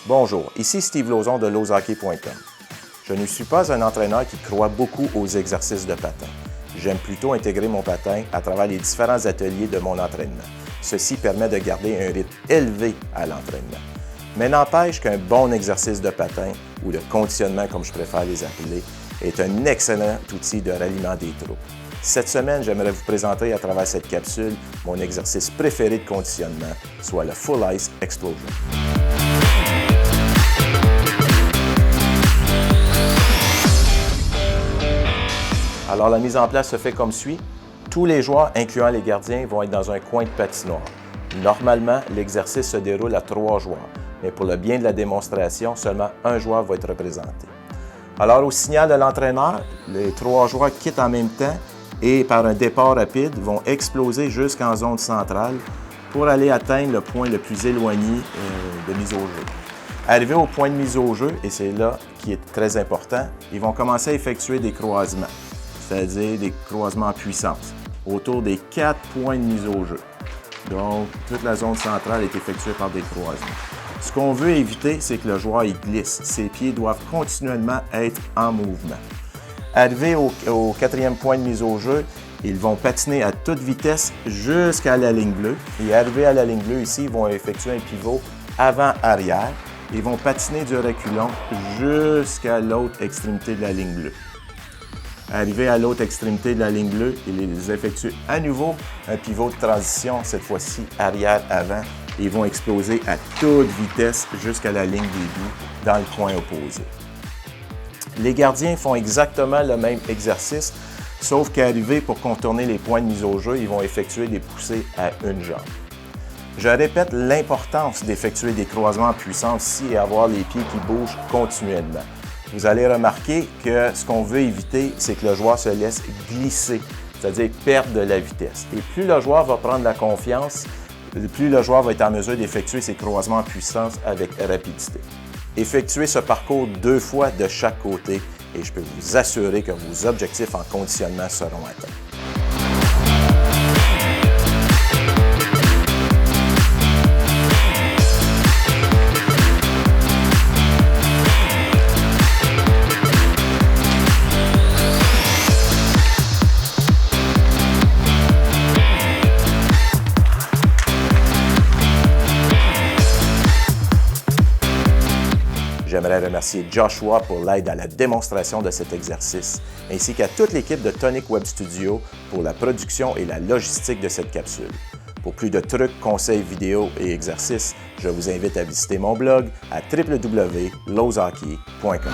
Bonjour, ici Steve Lauzon de lozhockey.com. Je ne suis pas un entraîneur qui croit beaucoup aux exercices de patin. J'aime plutôt intégrer mon patin à travers les différents ateliers de mon entraînement. Ceci permet de garder un rythme élevé à l'entraînement. Mais n'empêche qu'un bon exercice de patin, ou de conditionnement comme je préfère les appeler, est un excellent outil de ralliement des troupes. Cette semaine, j'aimerais vous présenter à travers cette capsule mon exercice préféré de conditionnement, soit le Full Ice Explosion. Alors, la mise en place se fait comme suit. Tous les joueurs, incluant les gardiens, vont être dans un coin de patinoire. Normalement, l'exercice se déroule à 3 joueurs, mais pour le bien de la démonstration, seulement un joueur va être représenté. Alors, au signal de l'entraîneur, les 3 joueurs quittent en même temps et, par un départ rapide, vont exploser jusqu'en zone centrale pour aller atteindre le point le plus éloigné de mise au jeu. Arrivés au point de mise au jeu, et c'est là qui est très important, ils vont commencer à effectuer des croisements, c'est-à-dire des croisements en puissance, autour des 4 points de mise au jeu. Donc, toute la zone centrale est effectuée par des croisements. Ce qu'on veut éviter, c'est que le joueur il glisse. Ses pieds doivent continuellement être en mouvement. Arrivés au 4e point de mise au jeu, ils vont patiner à toute vitesse jusqu'à la ligne bleue. Et arrivés à la ligne bleue, ici, ils vont effectuer un pivot avant-arrière. Ils vont patiner du reculon jusqu'à l'autre extrémité de la ligne bleue. Arrivés à l'autre extrémité de la ligne bleue, ils effectuent à nouveau un pivot de transition, cette fois-ci arrière-avant. Ils vont exploser à toute vitesse jusqu'à la ligne des buts dans le coin opposé. Les gardiens font exactement le même exercice, sauf qu'arrivés pour contourner les points de mise au jeu, ils vont effectuer des poussées à une jambe. Je répète l'importance d'effectuer des croisements en puissance ici et avoir les pieds qui bougent continuellement. Vous allez remarquer que ce qu'on veut éviter, c'est que le joueur se laisse glisser, c'est-à-dire perdre de la vitesse. Et plus le joueur va prendre la confiance, plus le joueur va être en mesure d'effectuer ses croisements en puissance avec rapidité. Effectuez ce parcours 2 fois de chaque côté et je peux vous assurer que vos objectifs en conditionnement seront atteints. J'aimerais remercier Joshua pour l'aide à la démonstration de cet exercice, ainsi qu'à toute l'équipe de Tonic Web Studio pour la production et la logistique de cette capsule. Pour plus de trucs, conseils, vidéos et exercices, je vous invite à visiter mon blog à www.lozhockey.com.